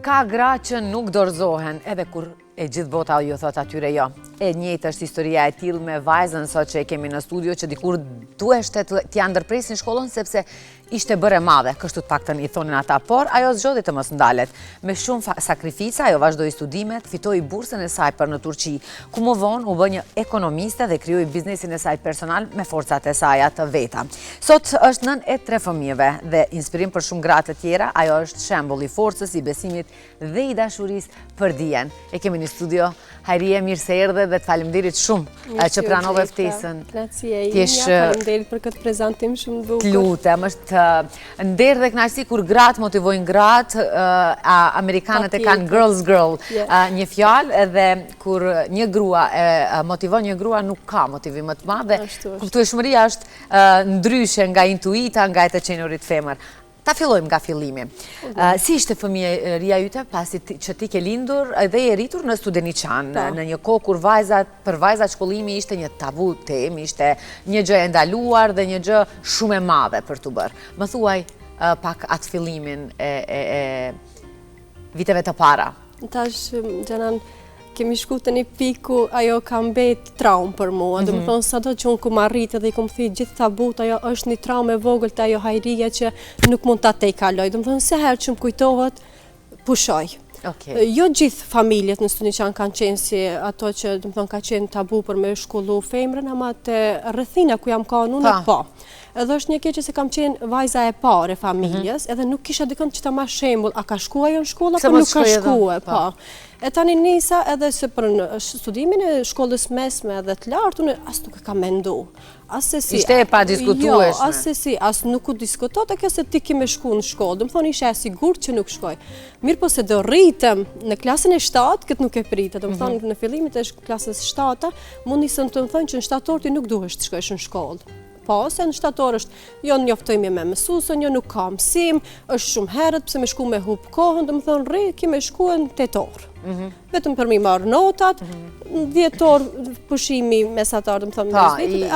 ka gra që nuk dorëzohen, edhe kur e gjithë bota ju thot atyre jo. E njëjtë është historia e tillë me vajzën sot që e kemi në studio, që dikur duheshte t'ja ndërpresin shkollën sepse ishte bërë e madhe, kështu të paktën i thonin ata, por ajo zgjodhi të mos ndalet. Me shumë sakrifica, ajo vazhdoi studimet, fitoi bursën e saj për në Turqi, ku më vonë u bë një ekonomiste dhe krijoi biznesin e saj personal me forcat e saj të veta. Sot është nën e 3 fëmijëve dhe inspirim për shumë gra të tjera, ajo është shembull i forcës, i besimit dhe i dashurisë për dijen. E kemi në studio Hajrie, mirë se erdhe dhe të faleminderit shumë që pranove ftesën. Faleminderit për këtë prezantim shumë bukur. Lutem, është nder dhe kënaqësi kur gratë motivojnë gratë, amerikanët e kanë girls girl, një fjalë, edhe kur një grua e motivon një grua nuk ka motivim më të madh dhe kuptueshmëria është ndryshe nga intuita, nga e të qenurit femër. Ta fillojmë nga fillimi. Si ishte fëmijëria yte pasi që ti ke lindur dhe je rritur në Studeniqan, në një kohë kur për vajzat shkollimi ishte një tabu temë, ishte një gjë e ndaluar dhe një gjë shumë e madhe për t'u bërë. Më thuaj pak atë fillimin e viteve të para. Tash, Gjanan, kemi shku të një piku, ajo ka mbet traumë për mua. Dhe më thonë, sa do që unë ku marritë dhe i kom thit gjithë tabut, ajo është një traumë e vogël të ajo Hajria që nuk mund të te i kaloj. Dhe më thonë, se herë që më kujtohet, pushoj. Jo gjithë familjet në Studeniqan kanë qenë si ato që dhe më thonë ka qenë tabu për me shkollu femrën, ama të rrethina ku jam ka unë po. Edhe është një keqe se kam qenë vajza e parë e familjes, edhe nuk kisha dikën që ta ma shembull, a ka shkua jo në shkolla, për nuk ka shkua, po. E tani nisa edhe se për në studimin e shkollës mesme edhe të lartë, unë as nuk e ka mendu. Ishte e pa diskutueshme. Jo, as nuk u diskutot, e kjo se ti kime shku në shkollë. Dëmë thonë ishe e sigur që nuk shkoj. Mirë po se do rritëm në klasën e 7, këtë nuk e pritë. Dëmë thonë në fillimit e klasës 7, mund nisëm të më thonë që në 7 ti nuk duhesh të shkojsh në shkollë. Po, se në 7 orë është, jo njoftojmë me mësusën, jo nuk ka mësim, është shumë herët, pëse me shku me hup kohën, dhe më thonë, ri, kime shku e në 8 orë. Vetëm për mi marë notat, 10 orë pushimi mesatar, dhe më thonë,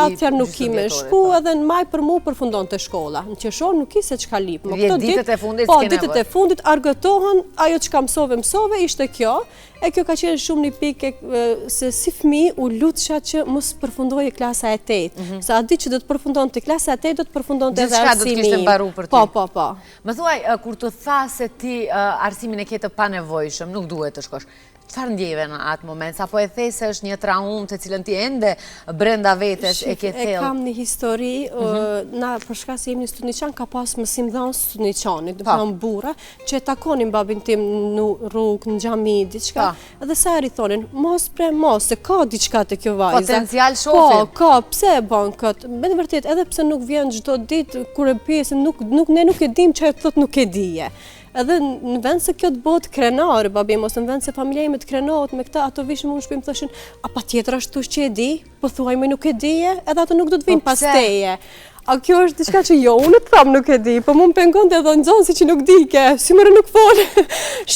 atëherë nuk kime shku, edhe në maj për mu përfundon të shkolla. Në qeshor nuk i se që ka lipë. Ditët e fundit po, ditët e fundit, argëtohen, ajo që ka mësove, ishte kjo, e kjo ka qenë shumë një pike se si fmi u lutësha që mos përfundoj e klasa e 8. Sa a di që do të përfundon të klasa e 8, do të përfundon të edhe arsimi. Gjithë shka do të kishtë mbaru për ty. Po. Më thuaj, kur të tha se ti arsimin e ketë pa nevojshëm, nuk duhet të shkosh. Qëfar ndjeve në atë moment? Sa po e thej se është një traumë të cilën ti ende brenda vetes e ke thellë? E kam një histori, na përshka se jemi në Studeniqan, ka pas mësim dhanë Studeniqanit, dhe përnë bura, që e takonin babin tim në rrugë, në gjami, diqka, edhe sa e thonin, mos, se ka diqka të kjo vajza. Potencial shofim. Po, pse e ban këtë? Me të vërtet, edhe pse nuk vjen gjdo ditë, kur e pjesë, ne nuk e dim që e thot nuk e dije. Edhe në vend se kjo të botë krenarë, babi, mos në vend se familja ime të krenohet me këta, ato vishë më shpim të thëshin, a pa tjetër ashtu që e di, po thuaj me nuk e dije, edhe ato nuk do të vinë pas teje. A kjo është diçka që jo, unë të thamë nuk e di, po mu më pengon të edhe në zonë si që nuk di ke, si mërë nuk folë,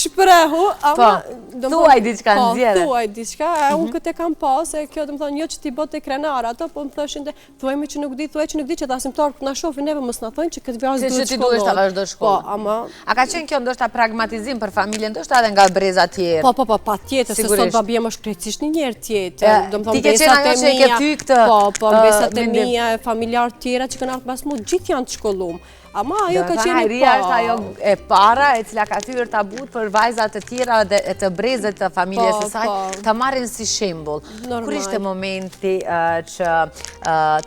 shprehu, ama... Thuaj diçka në zjede. Po, thuaj diçka, unë këtë e kam pas, e kjo të më thonë, jo që ti botë e krenarë, ato, po më thëshin të thuaj me që nuk di, që ta asimtarë këtë nga shofin neve mësë në thonë që këtë vjazë duhet shkollon. Po, ama... A ka qenë kjo ndoshta pragmatizim për familjen, ndoshta edhe nga breza tjerë? Po, pa tjetër, se sot babi jem është krejtësisht një njerë tjetër. Ti ke qenë ajo që e ke ty këtë... Po, besat e mija, familjarë tjera që kanë ardhë pas mu, gjithë janë të shkollum. Ama ajo ka qenë Hajria është ajo e para e cila ka thyrë tabut për vajzat të tjera dhe të brezet të familjes e saj të marrin si shembull. Kur ishte momenti që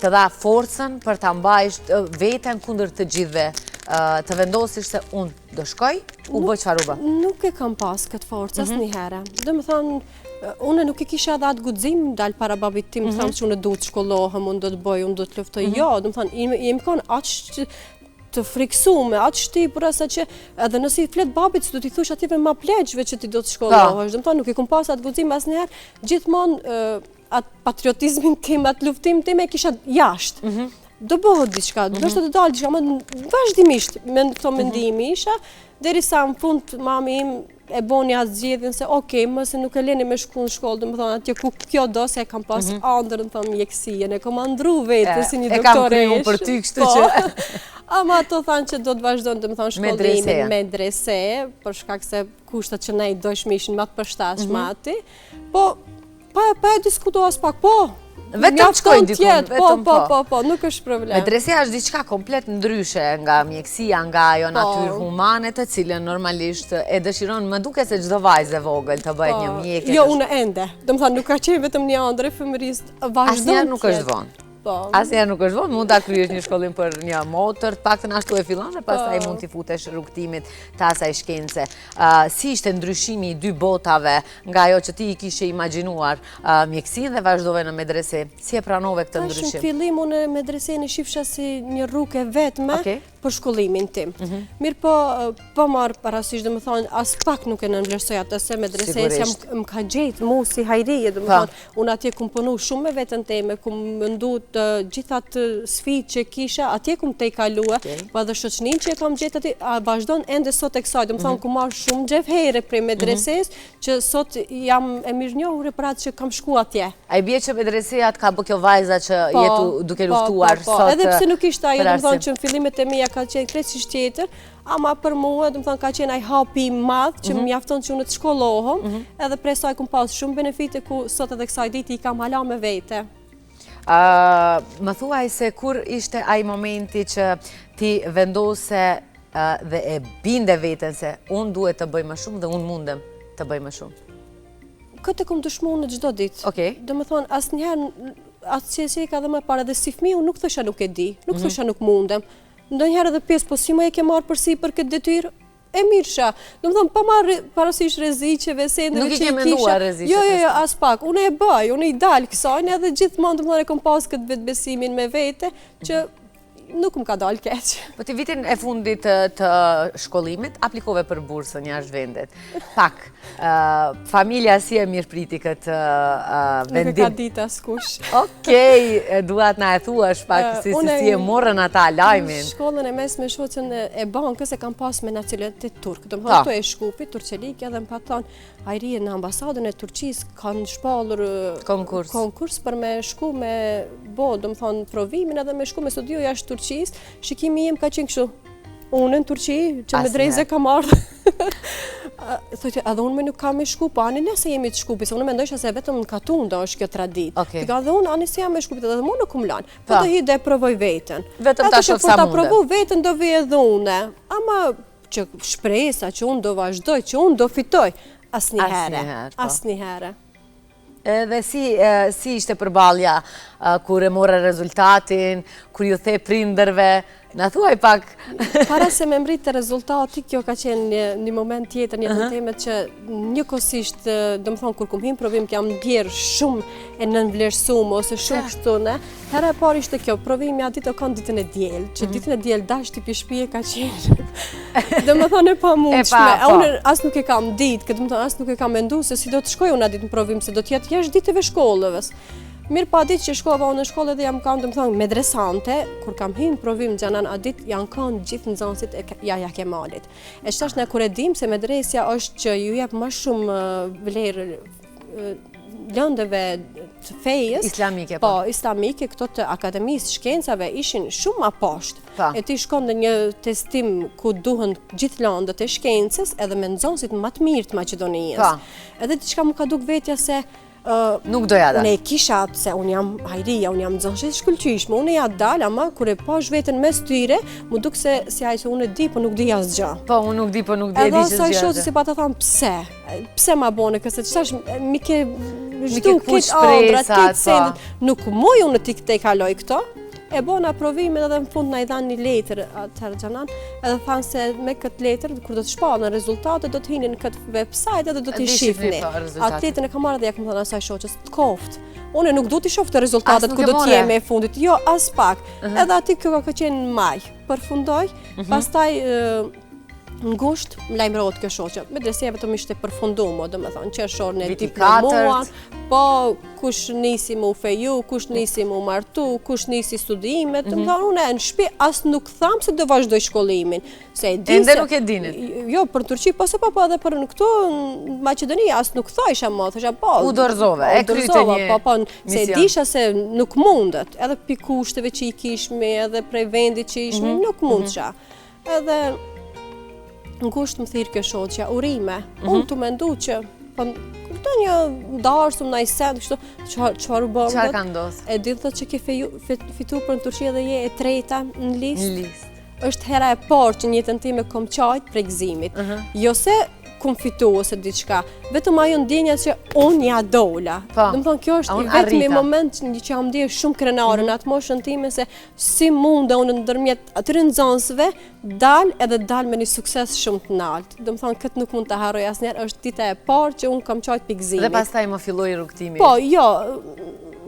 të dha forcën për të mbajsh veten kundër të gjithve, të vendosish se unë do shkoj, u bë çfarë u bë? Nuk e kam pas këtë forcë asnjëherë. Do të thonë, unë nuk e kisha edhe atë guxim dal para babit tim, të thamë që unë do të shkollohem, unë do të bëj, unë do të luftoj. Jo, do të thonë, jemi kanë aq të friksume, atë shtipura sa që edhe nësi flet babit që do t'i thush ative ma pleqve që ti do të shkollohesh. Dhe më thonë, nuk i kum pas atë guxim asnjëherë, gjithmonë atë patriotizmin tim, atë luftim tim e kisha jashtë. Do bëhet diçka, do të dalë diçka, më vazhdimisht me këto mendimi isha, derisa në fund mami im e boni atë zgjedhjen se okej, mëse nuk e leni me shku në shkollë, dhe më thonë atje ku kjo do se e kam pas andër në thonë mjekësien, e kom andru vetë si një doktoresh. E kam kriju për ty kështu që... Ama ato thanë që do të vazhdojnë, do më thonë, shkollimin me drese, për shkak se kushtet që ne dojshme ishin më të përshtatshme ati, po pa e diskuto as pak, po. Vetëm shkojnë dikun, vetëm po, nuk është problem. Medresia është diçka komplet ndryshe nga mjekësia, nga ajo natyrë humane të cilën normalisht e dëshiron, më duke se çdo vajzë e vogël të bëhet një mjekë. Jo, unë ende. Do më thonë, nuk ka qenë vetëm një ëndër e fëmërisë, vazhdon. Asnjëherë nuk është vonë. Asnjëherë nuk është vonë, mund ta kryesh një shkollim për një motër, të paktën ashtu e fillon dhe pastaj mund t'i futesh rrugtimit të asaj shkence. Si ishte ndryshimi i dy botave nga ajo që ti i kishe imagjinuar mjekësinë dhe vazhdove në medrese? Si e pranove këtë ndryshim? Në fillim unë medresen e shifsha si një rrugë e vetme për shkollimin tim. Mirë po marë parasysh, dhe më thonë, as pak nuk e nënvlerësoj atë se medresesja më ka gjetë mu si hajrije, dhe më thonë, unë atje kumë punu shumë me vetën teme, kumë mëndu të gjithat sfit që kisha, atje kumë te i kalua, pa dhe shoqnin që e kam gjetë atje, vazhdojnë ende sot e kësaj, dhe më thonë, kumë marë shumë gjevhere prej medreses, që sot jam e mirë njohur për atë që kam shku atje. A i bje që medresia të ka bë kjo vajza që jetu duke luftuar sot? Edhe pse nuk ishte ajo, dhe më thonë, që në fillimet e mija ka qenë krejtësisht tjetër, ama për mua, dhe më thonë, ka qenë ai hapi madh që më mjafton që unë të shkollohem, edhe prej saj kum pas shumë benefite ku sot edhe kësaj diti i kam hala me vete. Më thuaj se kur ishte ai momenti që ti vendose dhe e binde veten se unë duhet të bëj më shumë dhe unë mundem të bëj më shumë? Këtë kom dëshmu në çdo ditë. Do më thonë, asnjëherë atë që si ka dhe më parë dhe si fëmijë, nuk thosha nuk e di, nuk thosha nuk mundem. Ndonjëherë edhe pjesë, po si më e ke marrë përsi për këtë detyrë, e mirësha. Do më thonë, pa marrë parasysh rreziqeve, sendeve që i kisha. Nuk i ke menduar rreziqe? Jo, as pak. Unë e bëj, unë i dalë kësajnë edhe gjithmonë, do më thonë, e kom pas këtë vetbesimin me vete, që nuk më ka dalë keq. Po ti vitin e fundit të shkollimit, aplikove për bursën jashtë vendet. Pak, familja si e mirë priti këtë vendim? Nuk e ka ditë askush. Okej, duat na e thuash pak si e morën ata lajmin. Shkollën e mes me shoqën e bankës e kam pas me nacionalitet turk. Do më thonë, to e Shkupi, Turqelik, edhe më pa thonë, ajrije në ambasadën e Turqis kanë shpallur konkurs për me shku me bo, do më thonë, provimin edhe me shku me studio jashtë Turqis, shikimi im ka qenë kështu, unë në Turqi, që me drejze ka marrë. Thojtë, edhe unë me nuk kam me shku, po ani nëse jemi të Shkupi, se unë me ndojshë se vetëm në Katun do është kjo tradit. Ka dhe unë, ani se jam me Shkupi, edhe mu nuk më lanë, po të hi dhe provoj vetën. Vetëm ta shofë sa munde. Po të provu vetën do vi edhe une, ama që shpresa që unë do vazhdoj, që unë do fitoj, asnjëherë. Dhe si ishte përballja kur e morë rezultatin, kur ju the prindërve, na thuaj pak. Para se me mbritë rezultati, kjo ka qenë një moment tjetër, një të temet që njëkohësisht, do më thonë, kur kum him provim, jam ndjerë shumë e nënvlerësumë, ose shumë kështune, herë e parë ishte kjo, provimi a ditë o kanë ditën e djelë, që ditën e djelë dash t'i pishpije ka qenë, do më thonë e pa mundshme, unë as nuk e kam ditë, këtë më thonë, as nuk e kam mendu se si do të shkoj unë a ditë në provim, se do t'jetë jashtë ditëve shkollëves. Mirë pa ditë që shkova unë në shkollë dhe jam kanë, do më thonë, medresante, kur kam hinë provim gjanan a ditë, janë kanë gjithë nëzansit e Jaja Kemalit. E qëtash në kur e dim se medresja është që ju jep më shumë vlerë lëndëve të fejës. Islamike, po. Islamike, këto të akademisë shkencave ishin shumë ma poshtë. E ti shkon dhe një testim ku duhen gjithë lëndët e shkencës edhe me nëzansit më të mirë të Maqedonisë. Edhe diçka më ka duk vetja se nuk doja da. Unë e kisha atë se unë jam hajrija, unë jam nëzënshë shkullqyshme, unë e ja dalë, ama kur e pash vetën mes tyre, mu duk se si ajë se unë e di, po nuk di asë gjë. Po, unë nuk di, po nuk di e di që edhe sa i shoqë si pa të thamë, pse ma bone këse, që tash mi ke zhdu kitë andrat, kitë sendit, nuk muj unë ti këte i kaloj këto, e bona provimin edhe në fund në i dhanë një letër atërë gjanan, edhe thanë se me këtë letër, kur do të shpalë në rezultate, do të hini në këtë website edhe do t'i shifni. Atë letën e ka marrë dhe ja këmë thënë asaj shoqës, të koftë. Unë nuk du t'i shoftë të rezultatet ku do t'jeme e fundit, jo as pak. Edhe ati kjo ka qenë në maj, përfundoj, pastaj ngusht, më lajmërohet kjo shoqe. Medresia vetëm ishte përfunduar, domethënë qershor në Viti diplomuan, po kush nisi më u feju, kush nisi më u martu, kush nisi studimet, domethënë unë në shtëpi as nuk tham se do vazhdoj shkollimin, se e di Ende se nuk e dinit. Jo, për Turqi po se po edhe për në këtu në Maqedoni as nuk thojsha më, thosha po. U dorëzove, e kryte një po, se e disha se nuk mundet, edhe pi kushteve që i kishmi, edhe prej vendit që ishmi, nuk mundësha. Edhe ngusht më thirë kjo shoqja, urime. Unë të mendu që, këto një darsum në i send, qëfar u bërë? Qëfar ka ndosë? E di thot që ke fitu për në Turqi dhe je e treta në listë. Në listë. Është hera e parë që në jetën time kom qajt për gëzimit. Jo se kom fitu ose diçka, vetëm ajo ndjenja që unë ja dola. Dëmë thonë, kjo është i vetëmi moment që jam ndje shumë krenare në atë moshën time se si mund unë ndërmjet atyre nxënësve dal me një sukses shumë të naltë. Dëmë thonë, këtë nuk mund të harroj asnjëherë, është dita e parë që unë kam qajt për gëzimit. Dhe pastaj më filloi rrugtimi. Po, jo,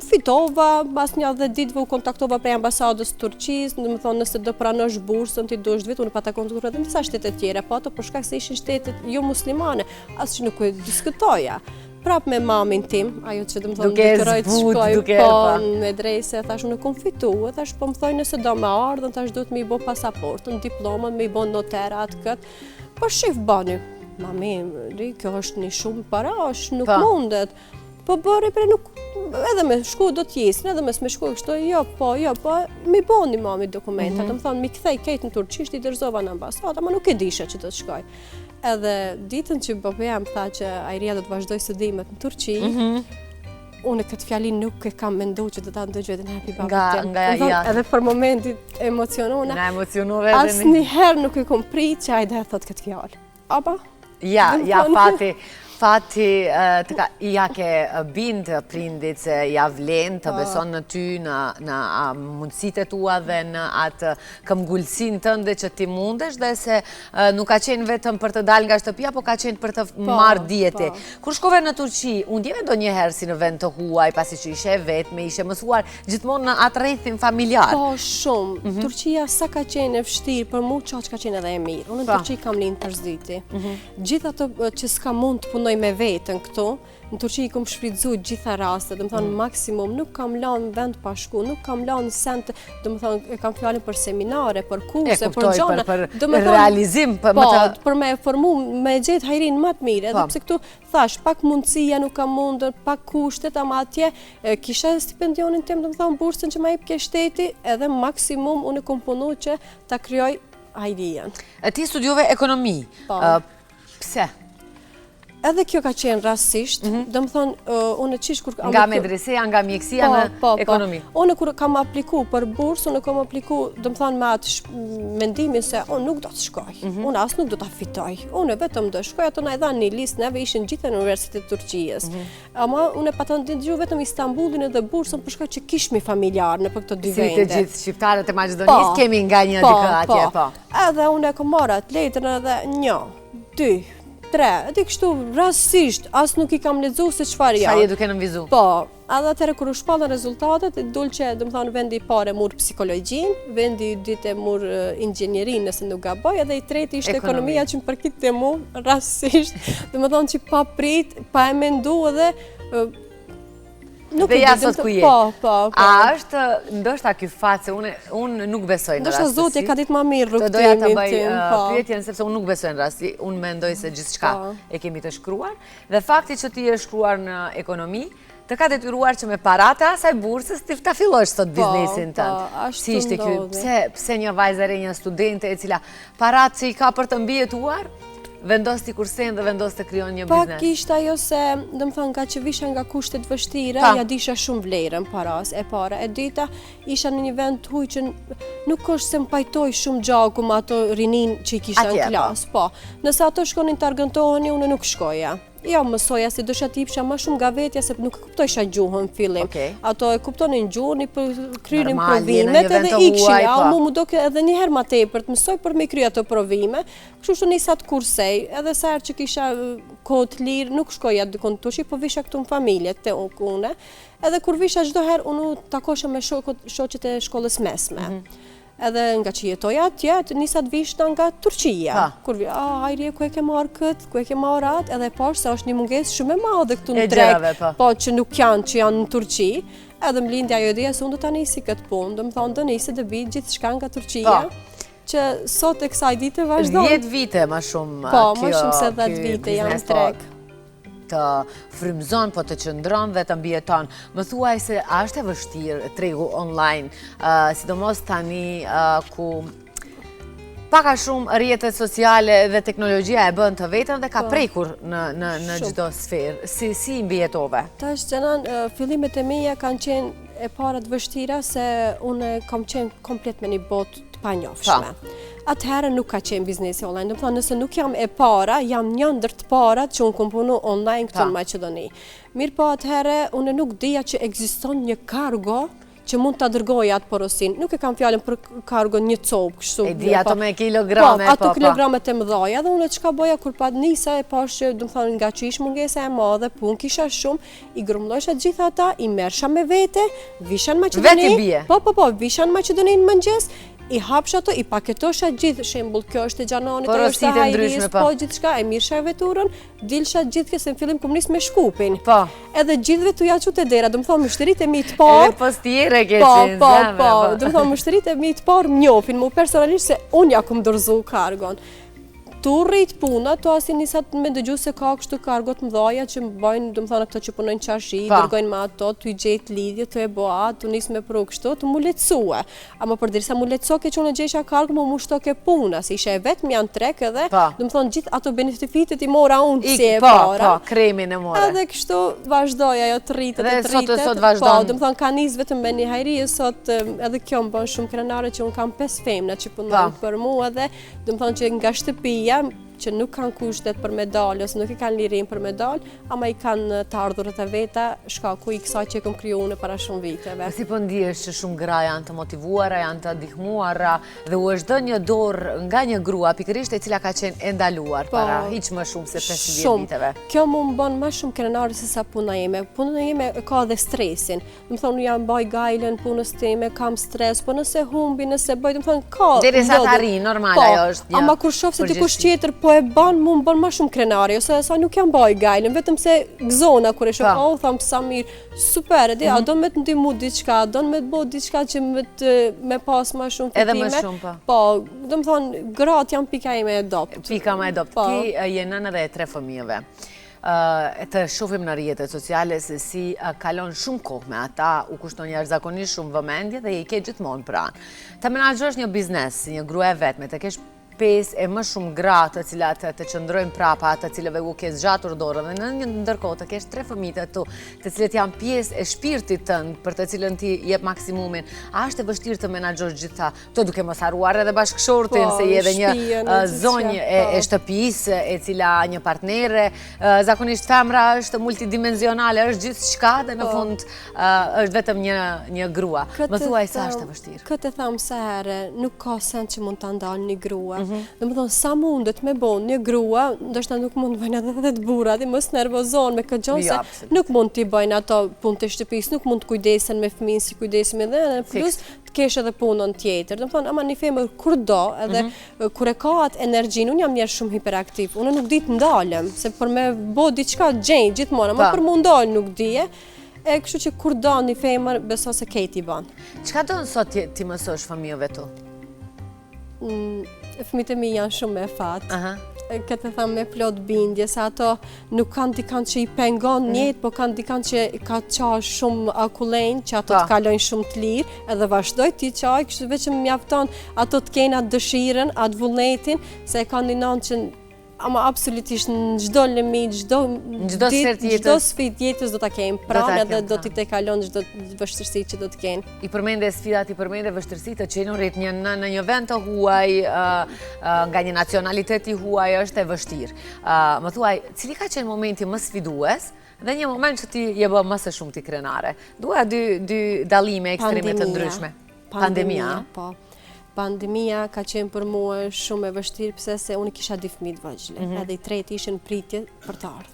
fitova, pas një 10 ditëve u kontaktova prej ambasadës Turqisë, do të thonë nëse do pranosh bursën ti do vit, unë pa takon të edhe në disa shtete tjera, po ato për shkak se ishin shtetet jo muslimane, asgjë nuk e diskutoja. Prap me mamin tim, ajo që do të thonë detyroj të shkoj po në medrese, thash unë kam fituar, thash po më thoj nëse do më ardhën, thash duhet më i bë pasaportën, diplomën, më i bën noterat kët. Po shif bani. Mami, kjo është një shumë parash, nuk mundet. Po bëri pre nuk, edhe me shku do t'jesin, edhe me s'me shku kështu, jo, mi boni mami dokumenta, të më thonë, mi kthej kejt në Turqisht, i dërzova në ambasadë, ama nuk e disha që të shkoj. Edhe ditën që babea më tha që Ajria do të vazhdoj studimet në Turqi, unë këtë fjalin nuk e kam mendu që do ta ndëgjoj edhe në hapi babet. Nga edhe për momentit emocionona. Nga emocionove edhe asë njëherë nuk e kom prit që Ajda e thot këtë fjallë. Aba? Ja, fati ja ke bindë prindit se ja vlen të beson në ty, në mundësitë tua dhe në atë këmbgulsin tënde që ti mundesh dhe se nuk ka qenë vetëm për të dalë nga shtëpia, po ka qenë për të marrë djeti. Kur shkove në Turqi, unë djeve do njëherë si në vend të huaj, pasi që ishe vetme, ishe mësuar gjithmonë në atë rrethin familjar. Po, shumë. Turqia sa ka qenë e vështirë, për mu qa që ka qenë edhe e mirë. Unë në Turqi kam linë përziti. Gjithë ato që s'ka mund të punoj me vetën këtu, në Turqi i kom shfrytzu gjitha rastet, dhe më thonë maksimum, nuk kam lanë vend pa shku, nuk kam lanë sent, dhe më thonë, e kam fjallin për seminare, për kurse, për gjona. Për realizim, për me formu, me gjithë hajrin më të mire, edhe pse këtu thash, pak mundësia nuk kam mundër, pak kushtet, ama atje, kisha stipendionin tim, dhe më thonë, bursën që ma jep ke shteti, edhe maksimum unë e kom punu që ta kryoj hajrijen. Ti studiove ekonomi, pse? Edhe kjo ka qenë rastësisht, dhe më thonë, unë qish kur... Nga medreseja, nga mjekësia në ekonomi. Unë kur kam apliku për bursë, unë kam apliku, dhe më thonë, me atë mendimin se unë nuk do të shkoj, unë asë nuk do të fitoj, unë vetëm do shkoj, ato na i dhanë një listë, neve ishin gjithë në Universitet Turqijës. Ama unë e patën të ndëgju vetëm Istanbulin edhe bursën për shkoj që kishmi familjar në për këto dy vende. Si të gjithë shqiptarët e Maqedonisë kemi nga një dikë atje, po. Edhe unë e kom marrë atë letën edhe 1, 2, 3, edhe kështu rastësisht, asë nuk i kam lexu se çfarë janë. Çfarë duke në vizu? Po, edhe atëherë kur u shpallën rezultatet, dul që, do të thonë, vendi i parë mur psikologjinë, vendi i dytë mur inxhinierinë, nëse nuk gaboj, edhe i tretë ishte ekonomia që më përkitte mu rastësisht, do të thonë që pa prit, pa e mendu edhe dhe ja sot ku je. Po. A është, ndoshta ky fat se unë nuk besoj në rastësi. Ndoshta Zoti ka ditë më mirë rrugtimin tim. Doja të bëj pyetjen sepse unë nuk besoj në rastësi. Unë mendoj se gjithçka e kemi të shkruar dhe fakti që ti je shkruar në ekonomi të ka detyruar që me paratë asaj bursës ti ta fillosh sot biznesin tënd. Si ishte ky? Pse një vajzë e re, një studente e cila paratë që i ka për të mbijetuar vendos t'i kursen dhe vendos të kryon një biznes? Pak ishte ajo se, dhe më thonë, nga që visha nga kushtet vështira, ja disha shumë vlerën paras, e para. E dita, isha në një vend të huj që nuk është se më pajtoj shumë gjaku me ato rinin që i kisha në klasë. Po, nëse ato shkonin të argëntoheni, unë nuk shkoja. Jo, mësoja si dësha t'ipsha ma shumë nga vetja se nuk kuptojsha gjuhën fillim. Ato e kuptonin gjuhën, krynin provimet edhe ikshin. Mu do edhe njëherë ma tepër të mësoj për me kry ato provime. Kështu shtu njësa të kursej, edhe sa herë që kisha kohë të lirë, nuk shkoja dikon të tushi, po visha këtu në familje të une. Edhe kur visha gjdo herë, unë takosha me shoqet e shkollës mesme. Edhe nga që jetoja atje, nisa të vishna nga Turqia. Kur vi, hajri, ku e ke marrë këtë, ku e ke marrë atë, edhe pash se është një mungesë shumë e madhe këtu në treg, po që nuk janë që janë në Turqi. Edhe më lindi ajo ideja se unë do ta nisi këtë punë, do më thonë do nisi të vi gjithçka nga Turqia. Që sot e kësaj dite vazhdon. 10 vite më shumë. Po, më shumë se 10 vite jam në treg. Të frymëzon, po të qëndron dhe të mbijeton. Më thuaj se a është e vështirë tregu online, sidomos tani ku paka shumë rrjetet sociale dhe teknologjia e bën të vetën dhe ka prekur në çdo sferë. Si mbijetove? Tash Xhenan, fillimet e mia kanë qenë e para të vështira se unë kam qenë komplet me një botë të panjohshme. Atëherë nuk ka qenë biznesi online. Do të thonë, nëse nuk jam e para, jam një ndër të parat që unë kom punu online këtu në Maqedoni. Mirë po atëherë, unë nuk dija që ekziston një kargo që mund të dërgoj atë porosin. Nuk e kam fjallën për kargo një copë, kështu. E di ato me kilograme, po. Ato kilogramet e mëdhaja, dhe unë çka boja kur pa nisa e pash që, do të thonë, nga që ish mungesa e madhe, pun kisha shumë, i grumëllosha gjitha ata, i mersha me vete, visha në Maqedoni. Veti bie. Po, visha në Maqedoni në mëngjes, i hapsha ato, i paketosha gjithë, shembull, kjo është e Gjanonit, kjo është e Hajris, po gjithçka, e mirësha e veturën, dilsha gjithë se në fillim kom nis me shkupin. Po. Edhe gjithëve tu ja çute dera, do të thonë mështëritë e mi të parë. Edhe postiere ke qenë. Po, do të thonë mështëritë e mi të parë më njohin, mu personalisht se unë ja kom dorëzu kargon. Tu rrit puna, tu asi nisat me dëgju se ka kështu kargot mëdhaja që më bëjnë, do të thonë ato që punojnë qashi, dërgojnë me ato, tu i gjetë lidhje, tu e bëa, tu nis me pru kështu, tu mu lehtësua. Ama përderisa mu lehtëso ke që unë gjesha kargo, mu shto ke puna, si ishe e vetëm janë trek edhe, do të thonë gjithë ato benefitet i mora unë si e para. Po, kremin e mora. Edhe kështu vazhdoj ajo të rritet, sot vazhdon. Po, do të thonë ka nis vetëm me një hajri, sot edhe kjo më bën shumë krenare që unë kam 5 femna që punojnë për mua dhe do të thonë që nga shtëpia që nuk kanë kushtet për me dalë, ose nuk i kanë lirin për me dalë, ama i kanë të ardhurët e veta, shkaku i kësaj që e kom kriju në para shumë viteve. Si po ndihesh që shumë gra janë të motivuara, janë të ndihmuara dhe u është dhënë një dorë nga një grua, pikërisht e cila ka qenë e ndaluar para hiç më shumë se 15 viteve. Kjo mu më bën më shumë krenare se sa puna ime. Puna ime ka dhe stresin. Do të thonë jam baj gajlen punës time, kam stres, po nëse humbi, nëse bëj, do të thonë ka. Derisa të arrin, normal ajo është një. Ama kur shoh se dikush tjetër po e ban, mu më bën më shumë krenari, ose sa nuk jam baj gajlen, vetëm se gëzona kur e shoh, tham sa mirë, super, a do me të ndihmu diçka, do me të bëj diçka që me pas më shumë fitime. Edhe më shumë, po, do të thonë gratë janë pika ime e dopt. Pika më e dopt. Ti je nëna dhe e 3 fëmijëve. Të shohim në rrjetet sociale se si kalon shumë kohë me ata, u kushton jashtëzakonisht shumë vëmendje dhe i ke gjithmonë pranë. Ta menaxhosh një biznes, një grua e vetme, të kesh 5 e më shumë gra të cilat të qëndrojnë prapa, të cilëve u ke zgjatur dorën dhe në një ndërkohë të kesh 3 fëmijë të cilët janë pjesë e shpirtit tënd për të cilën ti jep maksimumin. A është e vështirë të menaxhosh gjitha këto duke mos harruar edhe bashkëshortin se je edhe një zonjë e shtëpisë e cila një partnere, zakonisht femra është multidimensionale, është gjithçka dhe në fund është vetëm një grua. Më thuaj sa është e vështirë. Këtë tham sa herë, nuk ka sens që mund ta ndalë një grua. Do të thonë sa mundet me bon një grua, ndoshta nuk mund të bëjnë edhe të burrat, mos nervozon me këtë gjë se nuk mund t'i bëjnë ato punë të shtëpisë, nuk mund të kujdesen me fëmijën si kujdesim edhe plus të kesh edhe punën tjetër. Do të thonë ama një femër kur do, edhe kur e ka atë energjinë, unë jam njerëz shumë hiperaktiv. Unë nuk di të ndalem, se për me bë diçka gjej gjithmonë, ama për mu ndal nuk dije. E kështu që kur do një femër, beso se Keti bën. Çka do sot ti mësosh fëmijëve tu? Fëmijët e mi janë shumë me fat. Këtë tham me plot bindje, se ato nuk kanë dikant që i pengon njët, po kanë dikant që ka qaj shumë akullejnë, që ato të kalojnë shumë të lirë, edhe vazhdoj ti qaj, kështu veç më mjafton ato të kejnë atë dëshiren, atë vullnetin, se e kanë një nanë që ama absolutisht në gjdo lëmi, gjdo sfit jetës do të kemë pranë edhe do t'i te kalon gjdo vështërsi që do t'kenë. I përmende sfidat, i përmende vështërsi të qenurit në një vend të huaj, nga një nacionalitet i huaj është e vështirë. Më thuaj, cili ka qenë momenti më sfidues dhe një moment që ti je bë më së shumë ti krenare? Dua dy dallime ekstreme të ndryshme. Pandemia, po. Pandemia ka qenë për mua shumë e vështirë pëse se unë kisha 2 fëmijë të vogël, edhe i tretë ishin pritje për të ardhur.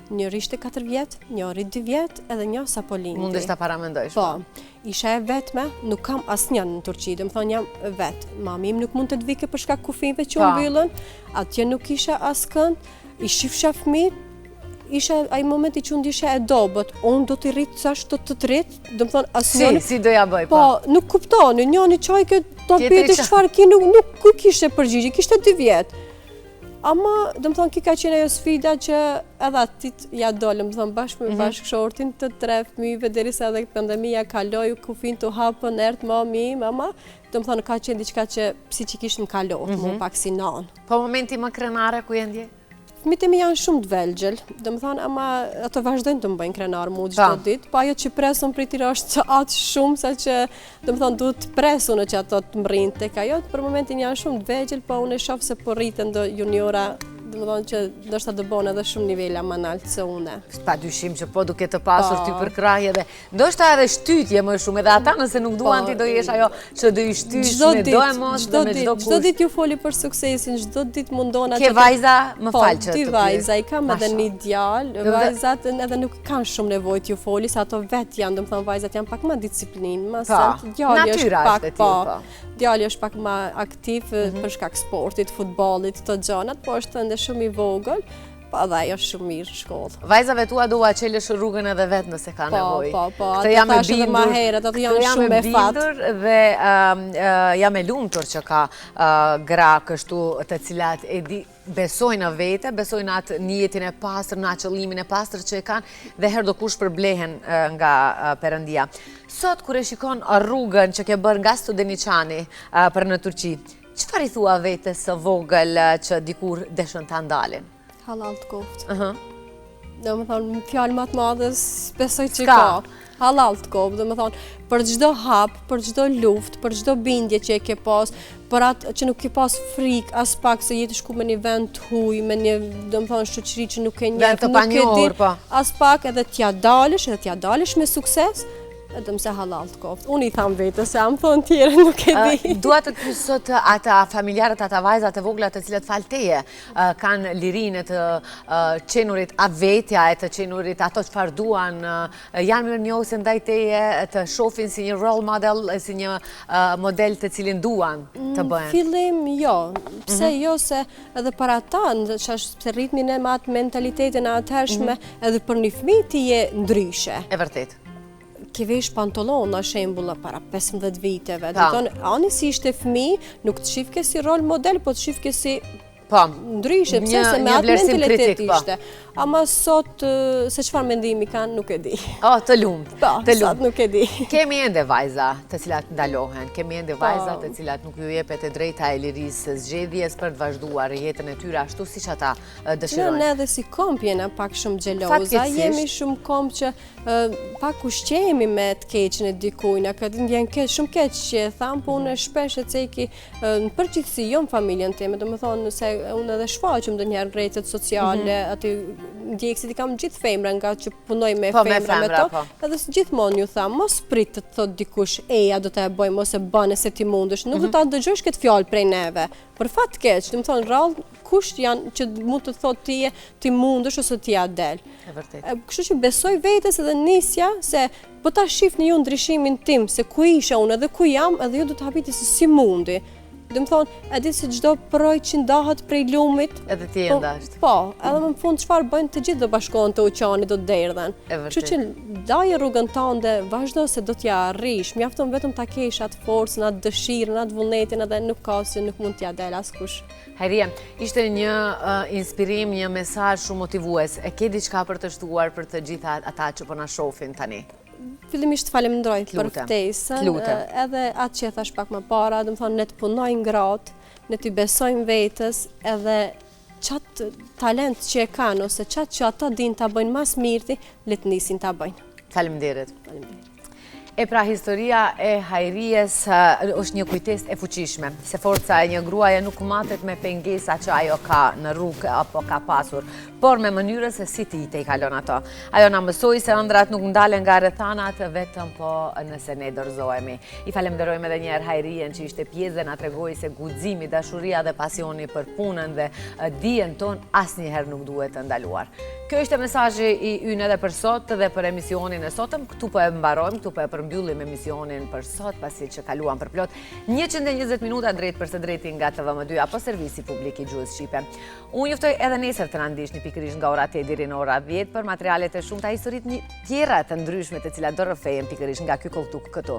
Njëri ishte 4 vjet, njëri 2 vjet, edhe një sapo lindi. Mundesh ta paramendojsh. Po, isha e vetme, nuk kam asnjën në Turqi, do të thonë jam vet. Mami im nuk mund të të vike për shkak kufive që u mbyllën, atje nuk isha askënd, i shifsha fëmijët, isha ai momenti që unë disha e dobët, unë do t'i rrit sa do të rrit, do të thonë asnjëri. Si doja bëj po. Nuk kuptoni, njëri çaj që do pyeti çfarë ki nuk kishte përgjigje, kishte 2 vjet. Ama, do të thonë ki ka qenë ajo sfida që edhe atit ja dolëm, do të thonë bashkë me bashkëshortin të 3 fëmijëve derisa edhe pandemia kaloi, kufin të hapën erdh mami im, ama do të thonë ka qenë diçka që psiqikisht më kaloi, më pak si nan. Po momenti më krenare ku je ndje? Fëmijët e mi janë shumë të vegjël, do të thonë, ama ato vazhdojnë të më bëjnë krenar mu çdo ditë, po ajo që presun prej tyre është aq shumë sa që do të thonë duhet presun që ato të mrrinë tek ajo, për momentin janë shumë të vegjël, po unë e shoh se po rriten do juniora, do të thonë që ndoshta do bën edhe shumë nivela më lart se unë. Padyshim që po duke të pasur ty për krah edhe ndoshta edhe shtytje më shumë, edhe ata nëse nuk duan ti do jesh ajo që do i shtysh me do e mos dhe me çdo kusht. Çdo ditë ju foli për suksesin, çdo ditë mundona që ke vajza, më fal që ti vajza, i kam edhe një djalë, vajzat edhe nuk kanë shumë nevojë t'ju foli, sa ato vetë janë, do të thonë vajzat janë pak më disiplinë, më se djali është pak djali është pak më aktiv për shkak sportit, futbollit, të gjanat, po është ende shumë i vogël, po edhe ajo është shumë mirë në shkollë. Vajzave tua dua qelësh rrugën edhe vetë nëse ka nevojë. Po, atë tash edhe më herët, ato janë shumë me fat. Dhe jam e lumtur që ka gra kështu të cilat e di besojnë në vete, besojnë atë në jetën e pastër, në qëllimin e pastër që e kanë dhe herë do kush përblehen nga Perëndia. Sot kur e shikon rrugën që ke bërë nga Studeniçani për në Turqi, çfarë i thua vetes së vogël që dikur deshën ta ndalin? Halal të koftë. Do më thonë, fjallë matë madhës, besoj që ka. Halal të koftë, do më thonë, për çdo hap, për çdo luft, për çdo bindje që e ke pas, për atë që nuk ke pas frik, as pak se jetë shku me një vend të huj, me një, do më thonë, shoqëri që nuk e njeh, nuk e di, as pak edhe t'ja dalësh me sukses, edhe mëse halal të koftë. Unë i tham vetës, se am thonë tjere, nuk e di. Dua të pyes sot ata familjarët, ata vajzat e vogla të cilat falteje kanë lirinë të qenurit a vetja e të qenurit ato çfarë duan, janë mirënjohëse ndaj teje, të shohin si një role model, si një model të cilin duan të bëhen. Fillim jo, pse jo se edhe para ta, se ritmin e atë mentalitetin e atëhershme, edhe për një fëmijë ti je ndryshe. E vërtet. Ke vesh pantolona shembulla para 15 viteve. Do të thonë, ani si ishte fëmijë, nuk të shifke si rol model, po të shifke si ndryshe, pse se me atë mentalitet ishte. Ama sot, se çfarë mendimi kanë, nuk e di. Të lumt. Sot nuk e di. Kemi ende vajza të cilat ndalohen, kemi ende vajza të cilat nuk ju jepet e drejta e lirisë së zgjedhjes për të vazhduar jetën e tyre ashtu siç ata dëshirojnë. Ne edhe si komp jena pak shumë xheloza, jemi shumë komp që pak ushqehemi me të keqen e dikujt, na ka ndjen keq, shumë keq që e tham, po unë shpesh e ceki në përgjithësi jo në familjen time, domethënë se unë edhe shfaqem ndonjëherë në rrjetet sociale, aty ndjekësit i kam gjithë femra nga që punoj me femra me to, edhe gjithmonë ju tham, mos prit të thot dikush, eja do të e bëj, mos e bëne se ti mundesh, nuk do ta dëgjosh këtë fjalë prej neve. Për fat keq, do të thonë rrallë kush janë që mund të thot ti mundesh ose ti ja del. Kështu që besoj vetes edhe nisja se po ta shihni ju ndryshimin tim se ku isha unë edhe ku jam, edhe ju do të hapiti se si mundi. Dhe më thonë, e di se gjdo projt që ndahet prej lumit. Edhe ti e ndasht. Po, edhe më fund çfarë bëjnë të gjithë do bashkohen të oqeani, do të derdhen. Kështu që daje rrugën tënde, vazhdo se do t'ja arrish. Mjafton vetëm ta kesh atë forcën, atë dëshirën, atë vullnetin edhe nuk ka se nuk mund t'ja del askush. Hajria, ishte një inspirim, një mesazh shumë motivues. E ke diçka për të shtuar për të gjitha ata që po na shohin tani? Fillimisht falemnderoj për ftesën, edhe atë që e thash pak më para, do të thonë ne të punojmë gratë, ne të besojmë vetes, edhe çat talent që e kanë ose çat që ata dinë ta bëjnë mas mirti, le të nisin ta bëjnë. Faleminderit. E pra, historia e Hajrijes është një kujtesë e fuqishme, se forca e një gruaje nuk matet me pengesa që ajo ka në rrugë apo ka pasur, por me mënyrën se si ti i kalon ato. Ajo na mësoi se ëndrat nuk ndalen nga rrethanat vetëm po nëse ne dorëzohemi. I falenderojmë edhe një herë Hajrijen që ishte pjesë dhe na tregoi se guximi, dashuria dhe pasioni për punën dhe dijen ton asnjëherë nuk duhet të ndaluar. Kjo ishte mesazhi i ynë edhe për sot dhe për emisionin e sotëm. Këtu po e mbarojmë, këtu po e përmbyllim emisionin për sot, pasi që kaluam për plot 120 minuta drejt për së drejti nga TV2 apo servisi publik i gjuhës shqipe. Unë juftoj edhe nesër të na ndiqni pikërisht nga ora 8 deri në ora 10 për materialet e shumta historitë tjera të ndryshme të cilat do rrëfehen pikërisht nga ky kolltuk këtu.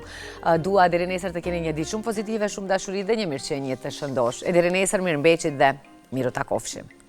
Dua deri nesër të keni një ditë shumë pozitive, shumë dashuri dhe një mirëqenie të shëndosh. E deri nesër mirëmbëqit dhe miru takofshim.